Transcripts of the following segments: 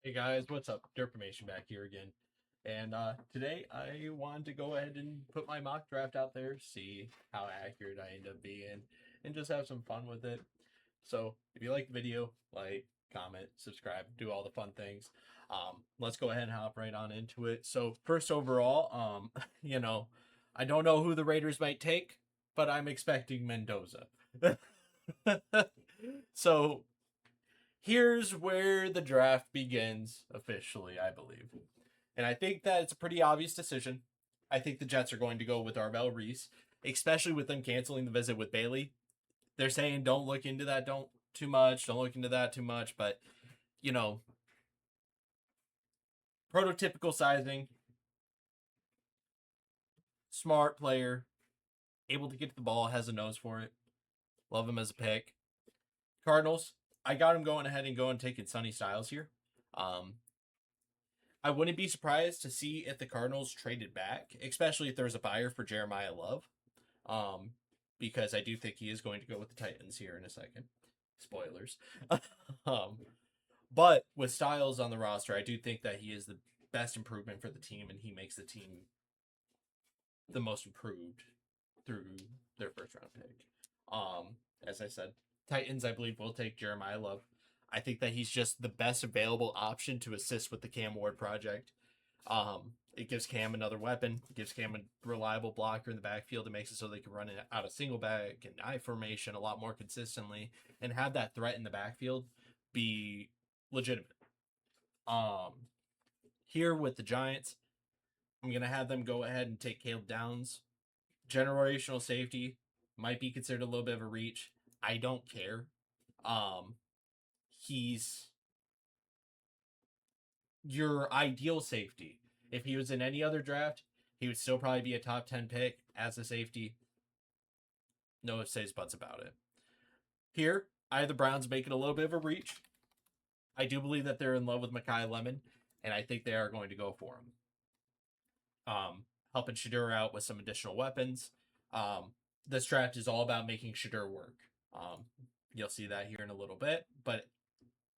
Hey guys, what's up? Derpimation back here again. And today I wanted to go ahead and put my mock draft out there, see how accurate I end up being, and just have some fun with it. So if you like the video, like, comment, subscribe, do all the fun things. Let's go ahead and hop right on into it. So first overall, you know, I don't know who the Raiders might take, but I'm expecting Mendoza. So here's where the draft begins officially, I believe. And I think that it's a pretty obvious decision. I think the Jets are going to go with Arvell Reese, especially with them canceling the visit with Bailey. They're saying don't look into that, don't too much, don't look into that too much, but you know, prototypical sizing, smart player, able to get to the ball, has a nose for it. Love him as a pick. Cardinals, I got him going ahead and going taking Sonny Styles here. Um, I wouldn't be surprised to see if the Cardinals traded back, especially if there's a buyer for Jeremiah Love, um, because I do think he is going to go with the Titans here in a second. Spoilers. um, but with Styles on the roster, I do think that he is the best improvement for the team, and he makes the team the most improved through their first round pick. As I said, Titans, I believe, will take Jeremiah Love. I think that he's just the best available option to assist with the Cam Ward project. It gives Cam another weapon. It gives Cam a reliable blocker in the backfield. It makes it so they can run it out of single back and I formation a lot more consistently and have that threat in the backfield be legitimate. Um, Here with the Giants, I'm gonna have them go ahead and take Caleb Downs. Generational safety might be considered a little bit of a reach. I don't care. Um, he's your ideal safety. If he was in any other draft, he would still probably be a top 10 pick as a safety. No ifs, says, buts about it. Here, I have the Browns making a little bit of a reach. I do believe that they're in love with Mekhi Lemon, and I think they are going to go for him. Helping Shadur out with some additional weapons. This draft is all about making Shadur work. You'll see that here in a little bit. But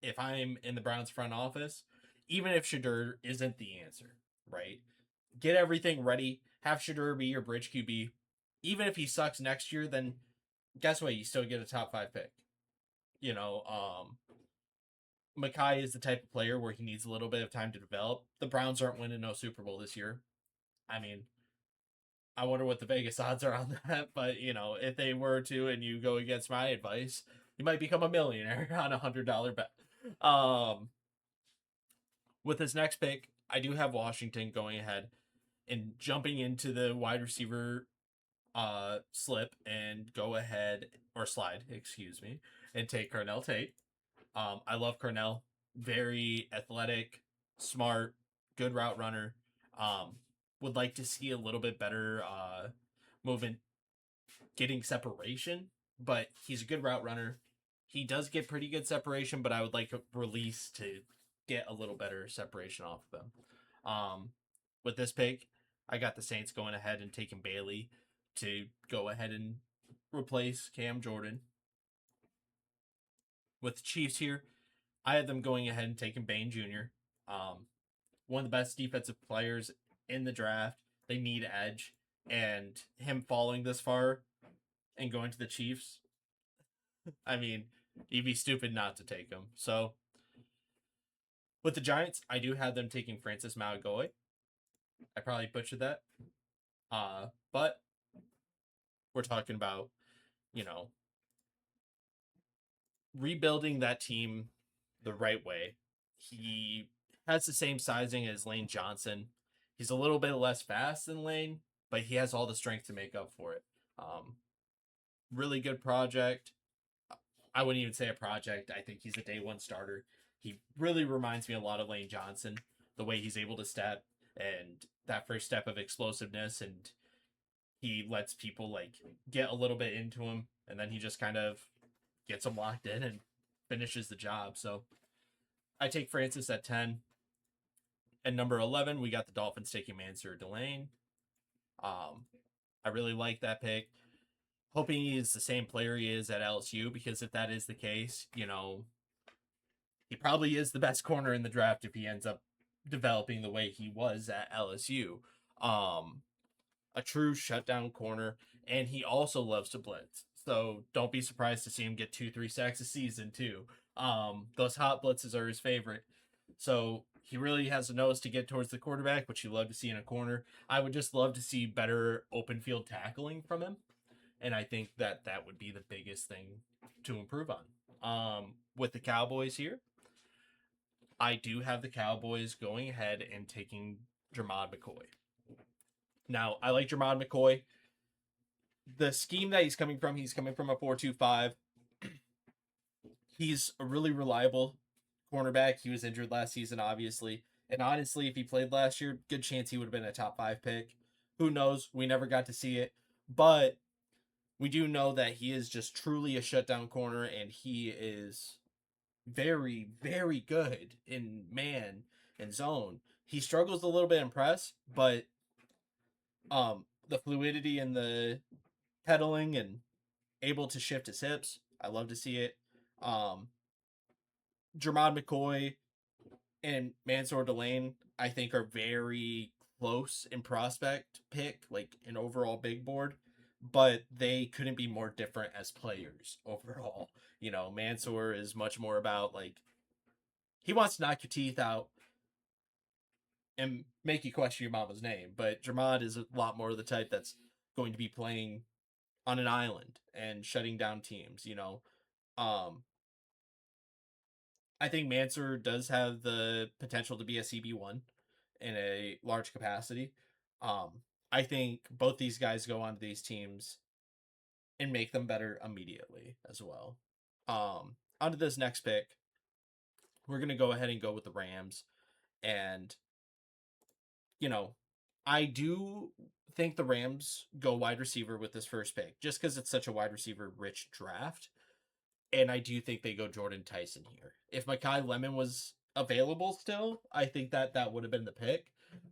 if I'm in the Browns front office, even if Shadur isn't the answer, right? Get everything ready. Have Shadur be your bridge QB. Even if he sucks next year, then guess what? You still get a top 5 pick. You know, Mekhi is the type of player where he needs a little bit of time to develop. The Browns aren't winning no Super Bowl this year. I mean, I wonder what the Vegas odds are on that. But, you know, if they were to and you go against my advice, you might become a millionaire on $100 bet. With this next pick, I do have Washington going ahead and jumping into the wide receiver slip and go ahead or slide, excuse me, and take Carnell Tate. I love Carnell. Very athletic, smart, good route runner. Would like to see a little bit better movement, getting separation, but he's a good route runner. He does get pretty good separation, but I would like a release to get a little better separation off of him. With this pick, I got the Saints going ahead and taking Bailey to go ahead and replace Cam Jordan. With the Chiefs here, I had them going ahead and taking Bain Jr. One of the best defensive players in the draft. They need edge, and him falling this far and going to the Chiefs, I mean, you'd be stupid not to take him. So with the Giants, I do have them taking Francis Mauigoa. I probably butchered that. But we're talking about, you know, rebuilding that team the right way. He has the same sizing as Lane Johnson. He's a little bit less fast than Lane, but he has all the strength to make up for it. Really good project. I wouldn't even say a project. I think he's a day one starter. He really reminds me a lot of Lane Johnson, the way he's able to step and that first step of explosiveness, and he lets people like get a little bit into him, and then he just kind of gets them locked in and finishes the job. So I take Francis at 10. And number 11, we got the Dolphins taking Mansur Delane. I really like that pick. Hoping he is the same player he is at LSU, because if that is the case, you know, He probably is the best corner in the draft if he ends up developing the way he was at LSU. Um, a true shutdown corner, and he also loves to blitz. So don't be surprised to see him get 2-3 sacks a season too. Those hot blitzes are his favorite. So he really has a nose to get towards the quarterback, which you love to see in a corner. I would just love to see better open field tackling from him, and I think that that would be the biggest thing to improve on. With the Cowboys here, I do have the Cowboys going ahead and taking Jermod McCoy. Now, I like Jermod McCoy. The scheme that he's coming from a 4-2-5. He's a really reliable cornerback. He was injured last season, obviously. And honestly, if he played last year, good chance he would have been a top 5 pick. Who knows? We never got to see it. But we do know that he is just truly a shutdown corner, and he is very, very good in man and zone. He struggles a little bit in press, but the fluidity and the pedaling and able to shift his hips, I love to see it. Um, Jermod McCoy and Mansour Delane, I think, are very close in prospect pick, like an overall big board, but they couldn't be more different as players overall. You know, Mansour is much more about like he wants to knock your teeth out and make you question your mama's name, but Jermod is a lot more of the type that's going to be playing on an island and shutting down teams. Um, I think Mansour does have the potential to be a CB1 in a large capacity. I think both these guys go onto these teams and make them better immediately as well. Onto this next pick, we're going to go ahead and go with the Rams. And, you know, I do think the Rams go wide receiver with this first pick just because it's such a wide receiver rich draft. And I do think they go Jordan Tyson here. If Makai Lemon was available still, I think that that would have been the pick.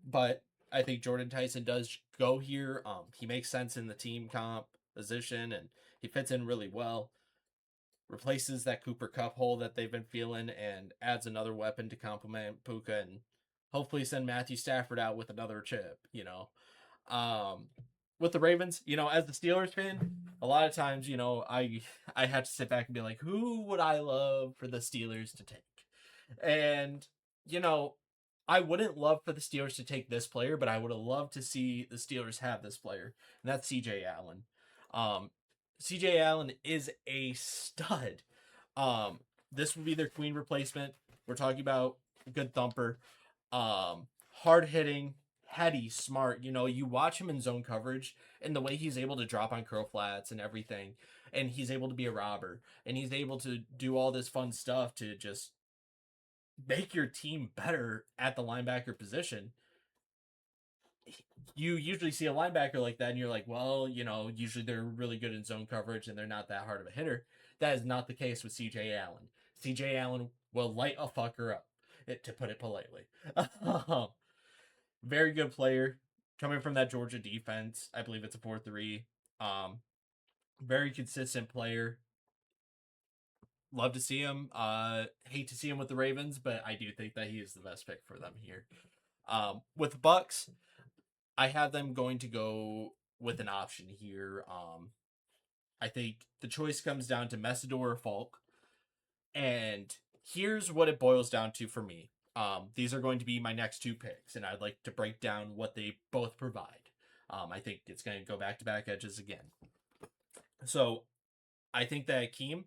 But I think Jordan Tyson does go here. He makes sense in the team comp position, and he fits in really well. Replaces that Cooper Cup hole that they've been feeling, and adds another weapon to complement Puka, and hopefully send Matthew Stafford out with another chip. Um, with the Ravens, as the Steelers fan, a lot of times, I have to sit back and be like, who would I love for the Steelers to take? And you know, I wouldn't love for the Steelers to take this player, but I would have loved to see the Steelers have this player, and that's CJ Allen. Um, CJ Allen is a stud. Um, this would be their queen replacement. We're talking about a good thumper, hard hitting, heady, smart. You watch him in zone coverage and the way he's able to drop on curl flats and everything, and he's able to be a robber, and he's able to do all this fun stuff to just make your team better at the linebacker position. You usually see a linebacker like that, and you're like, well, usually they're really good in zone coverage and they're not that hard of a hitter. That is not the case with CJ Allen. CJ Allen will light a fucker up, to put it politely. Very good player coming from that Georgia defense. I believe it's a 4-3. Um, very consistent player. Love to see him. Hate to see him with the Ravens, but I do think that he is the best pick for them here. With the Bucks, I have them going to go with an option here. I think the choice comes down to Messidor or Falk. And here's what it boils down to for me. These are going to be my next two picks, and I'd like to break down what they both provide. I think it's going to go back-to-back edges again. So I think that Akeem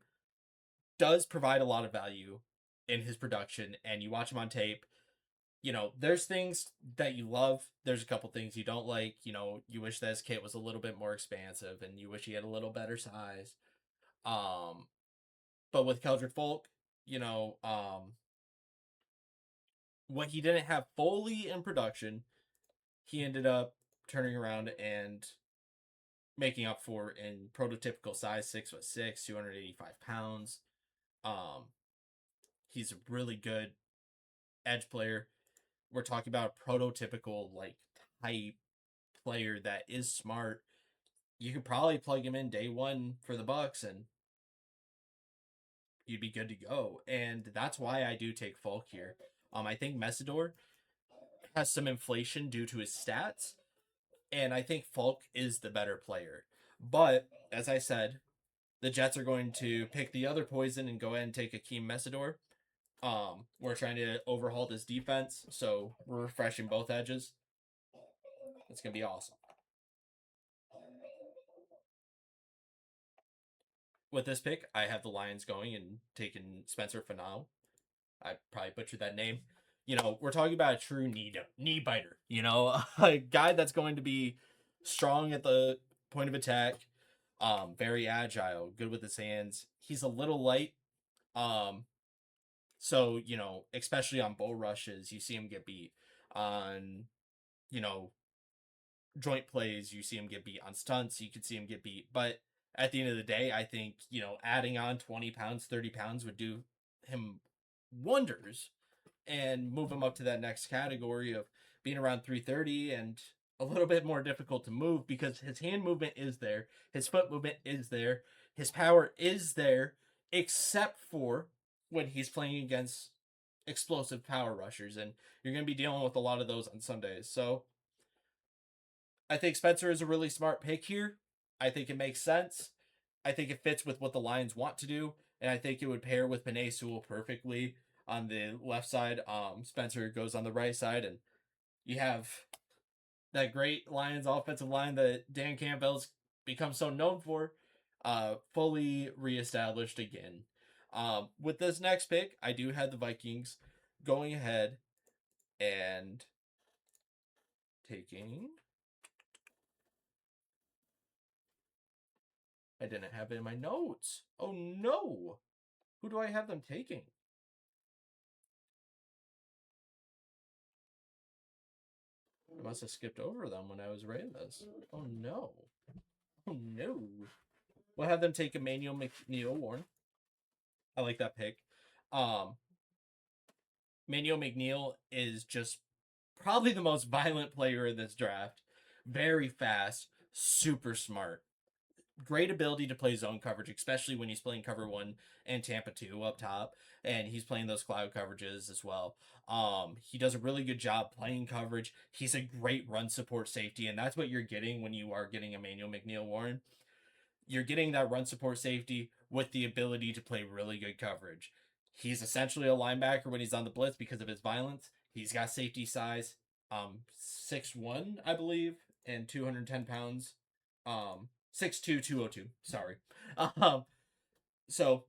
does provide a lot of value in his production, and you watch him on tape. There's things that you love. There's a couple things you don't like. You wish that his kit was a little bit more expansive, and you wish he had a little better size. But with Keldrick Folk, what he didn't have fully in production, he ended up turning around and making up for in prototypical size, 6'6", 285 pounds. He's a really good edge player. We're talking about a prototypical type player that is smart. You could probably plug him in day one for the Bucks, and you'd be good to go. And that's why I do take Falk here. I think Messidor has some inflation due to his stats, and I think Falk is the better player. But as I said, the Jets are going to pick the other poison and go ahead and take Akeem Messidor. We're trying to overhaul this defense, so we're refreshing both edges. It's gonna be awesome. With this pick, I have the Lions going and taking Spencer Fanau. I probably butchered that name. We're talking about a true knee biter. A guy that's going to be strong at the point of attack, very agile, good with his hands. He's a little light, um, so especially on bull rushes, you see him get beat. On you know joint plays, you see him get beat. On stunts, you could see him get beat. But at the end of the day, I think adding on 20 pounds, 30 pounds would do him wonders and move him up to that next category of being around 330 and a little bit more difficult to move because his hand movement is there, his foot movement is there, his power is there, except for when he's playing against explosive power rushers, and you're going to be dealing with a lot of those on Sundays. So I think Spencer is a really smart pick here. I think it makes sense. I think it fits with what the Lions want to do, and I think it would pair with Panay Sewell perfectly on the left side. Spencer goes on the right side, and you have that great Lions offensive line that Dan Campbell's become so known for, fully reestablished again. With this next pick, I do have the Vikings going ahead and taking. I didn't have it in my notes. Oh no! Who do I have them taking? I must have skipped over them when I was writing this. Oh no. Oh no. We'll have them take Emmanuel McNeil-Warner. I like that pick. Um, Emmanuel McNeil is just probably the most violent player in this draft. Very fast, super smart. Great ability to play zone coverage, especially when he's playing cover one and Tampa 2 up top, and he's playing those cloud coverages as well. He does a really good job playing coverage. He's a great run support safety, and that's what you're getting when you are getting Emmanuel McNeil-Warren. You're getting that run support safety with the ability to play really good coverage. He's essentially a linebacker when he's on the blitz because of his violence. He's got safety size, 6'1", I believe, and 210 pounds. 6'2", 202. Sorry. Um, so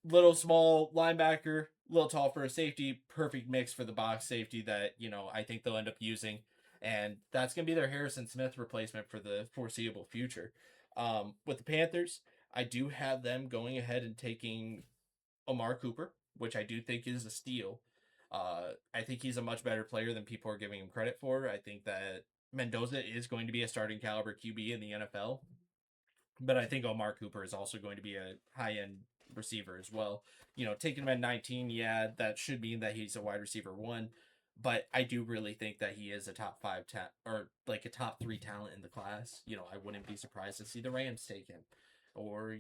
little small linebacker, little tall for a safety, perfect mix for the box safety that I think they'll end up using, and that's gonna be their Harrison Smith replacement for the foreseeable future. With the Panthers, I do have them going ahead and taking Omar Cooper, which I do think is a steal. I think he's a much better player than people are giving him credit for. I think that Mendoza is going to be a starting caliber QB in the NFL, but I think Omar Cooper is also going to be a high end receiver as well. Taking him at 19, yeah, that should mean that he's a wide receiver one, but I do really think that he is a top five or like a top three talent in the class. I wouldn't be surprised to see the Rams take him, or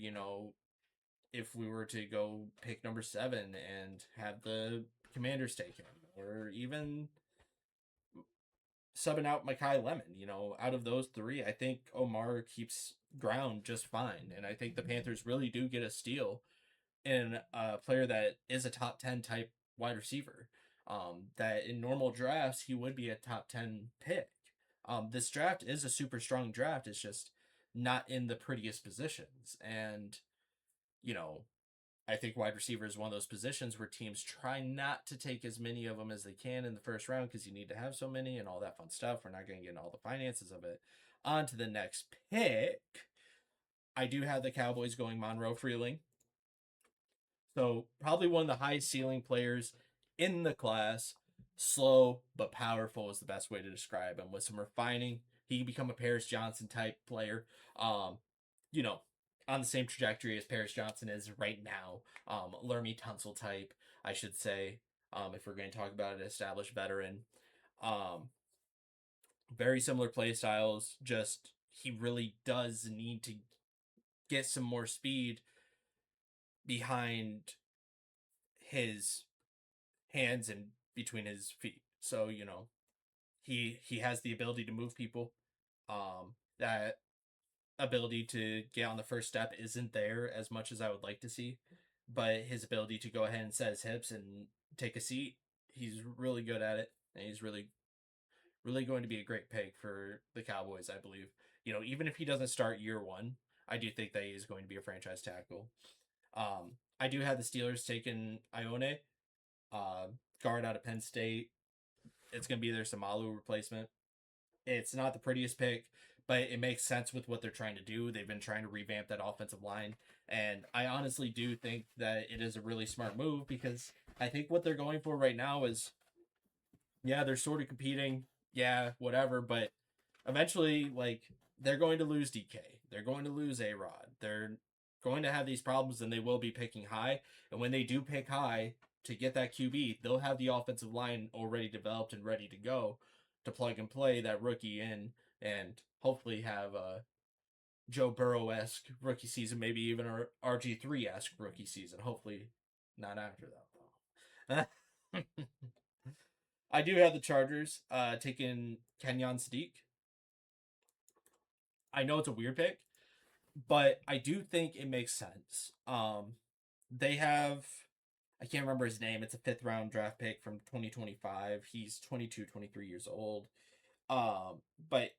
if we were to go pick number 7 and have the Commanders take him, or even subbing out Makai Lemon. Out of those three, I think Omar keeps ground just fine, and I think the Panthers really do get a steal in a player that is a top 10 type wide receiver. That in normal drafts he would be a top 10 pick. This draft is a super strong draft. It's just not in the prettiest positions, and you know I think wide receiver is one of those positions where teams try not to take as many of them as they can in the first round because you need to have so many and all that fun stuff. We're not going to get into all the finances of it. On to the next pick. I do have the Cowboys going Monroe Freeling. So probably one of the highest ceiling players in the class. Slow but powerful is the best way to describe him. With some refining, he can become a Paris Johnson type player. You know, on the same trajectory as Paris Johnson is right now. Lermy Tunsil type, I should say. If we're going to talk about an established veteran. Um, Very similar play styles. Just he really does need to get some more speed behind his hands in between his feet. So, he has the ability to move people. That ability to get on the first step isn't there as much as I would like to see, but his ability to go ahead and set his hips and take a seat, he's really good at it, and he's really going to be a great pick for the Cowboys, I believe. Even if he doesn't start year one, I do think that he is going to be a franchise tackle. I do have the Steelers taking Ione, uh, guard out of Penn State. It's going to be their Samalu replacement. It's not the prettiest pick, but it makes sense with what they're trying to do. They've been trying to revamp that offensive line, and I honestly do think that it is a really smart move because I think what they're going for right now is, yeah, they're sort of competing, yeah, whatever, but eventually, like, they're going to lose DK. They're going to lose A Rod. They're going to have these problems, and they will be picking high. And when they do pick high to get that QB, they'll have the offensive line already developed and ready to go to plug and play that rookie in and hopefully have a Joe Burrow esque rookie season, maybe even a RG3 esque rookie season. Hopefully, not after that, though. I do have the Chargers taking Kenyon Sadiq. I know it's a weird pick, but I do think it makes sense. They have, I can't remember his name. It's a fifth round draft pick from 2025. He's 22, 23 years old. But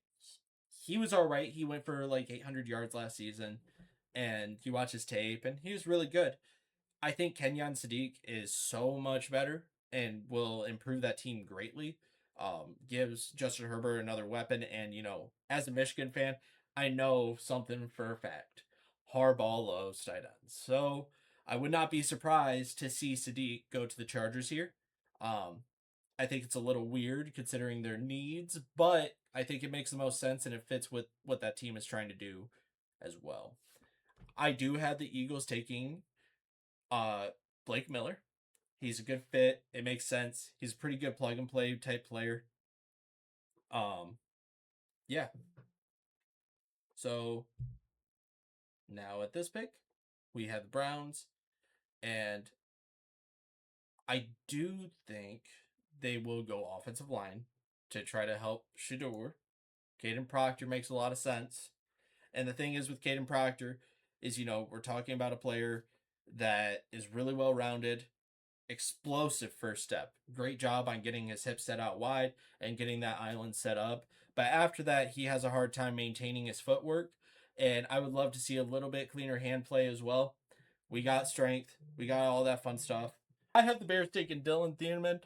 he was all right. He went for like 800 yards last season, and you watch his tape, and he was really good. I think Kenyon Sadiq is so much better and will improve that team greatly. Gives Justin Herbert another weapon, and as a Michigan fan, I know something for a fact. Harbaugh loves tight ends, so I would not be surprised to see Sadiq go to the Chargers here. Um, I think it's a little weird considering their needs, but I think it makes the most sense and it fits with what that team is trying to do as well. I do have the Eagles taking uh Blake Miller. He's a good fit. It makes sense. He's a pretty good plug and play type player. Um yeah. So now at this pick, we have the Browns, and I do think they will go offensive line to try to help Shador. Caden Proctor makes a lot of sense. And the thing is with Caden Proctor is, we're talking about a player that is really well rounded, explosive first step. Great job on getting his hips set out wide and getting that island set up. But after that, he has a hard time maintaining his footwork. And I would love to see a little bit cleaner hand play as well. We got strength. We got all that fun stuff. I have the Bears taking Dylan Thieneman.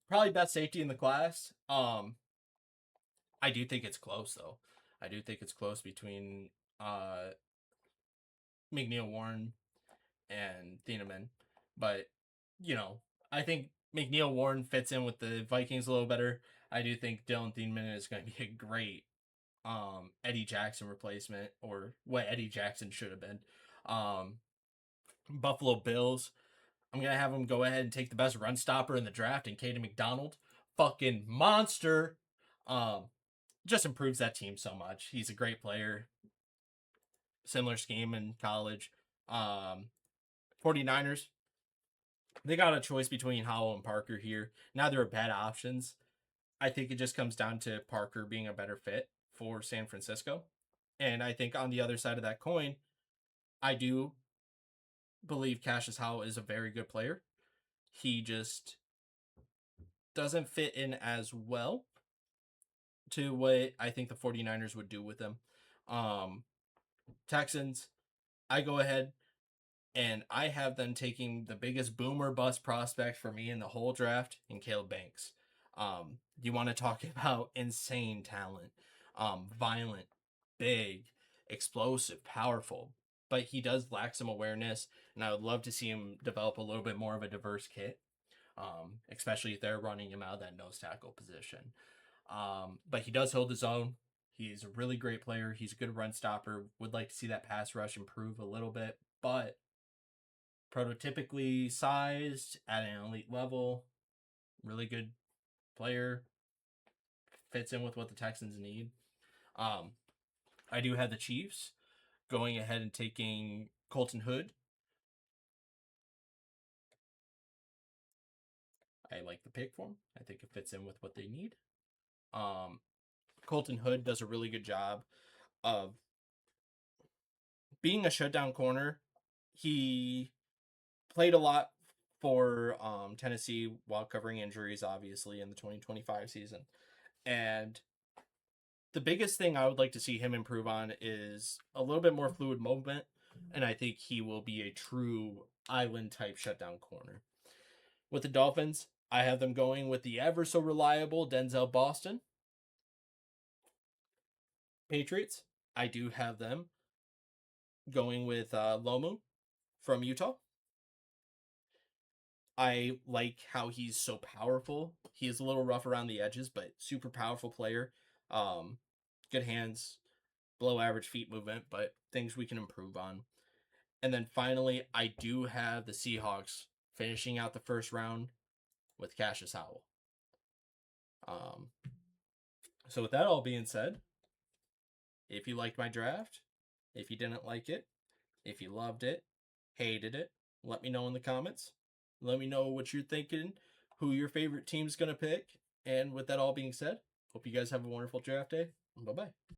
Probably best safety in the class. I do think it's close though. I do think it's close between uh McNeil-Warren and Thieneman. But, you know, I think McNeil-Warren fits in with the Vikings a little better. I do think Dylan Thieneman is going to be a great Eddie Jackson replacement, or what Eddie Jackson should have been. Um, Buffalo Bills, I'm going to have him go ahead and take the best run stopper in the draft and Caden McDonald. Fucking monster. Um, just improves that team so much. He's a great player. Similar scheme in college. 49ers, they got a choice between Howell and Parker here. Neither are bad options. I think it just comes down to Parker being a better fit for San Francisco. And I think on the other side of that coin, I do believe Cassius Howell is a very good player. He just doesn't fit in as well to what I think the 49ers would do with him. Um, Texans, I go ahead and I have them taking the biggest boomer bust prospect for me in the whole draft in Caleb Banks. You want to talk about insane talent, violent, big, explosive, powerful, but he does lack some awareness, and I would love to see him develop a little bit more of a diverse kit, especially if they're running him out of that nose tackle position. But he does hold his own. He's a really great player. He's a good run stopper. Would like to see that pass rush improve a little bit, but prototypically sized at an elite level, really good player, fits in with what the Texans need. Um, I do have the Chiefs going ahead and taking Colton Hood. I like the pick for him. I think it fits in with what they need. Colton Hood does a really good job of being a shutdown corner. He played a lot for Tennessee while covering injuries, obviously, in the 2025 season. And the biggest thing I would like to see him improve on is a little bit more fluid movement. And I think he will be a true island type shutdown corner. With the Dolphins, I have them going with the ever so reliable Denzel Boston. Patriots, I do have them going with Lomu from Utah. I like how he's so powerful. He is a little rough around the edges, but super powerful player. Um, Good hands, below average feet movement, but things we can improve on. And then finally, I do have the Seahawks finishing out the first round with Cassius Howell. Um, so with that all being said, if you liked my draft, if you didn't like it, if you loved it, hated it, let me know in the comments. Let me know what you're thinking, who your favorite team's going to pick. And with that all being said, hope you guys have a wonderful draft day. Bye-bye.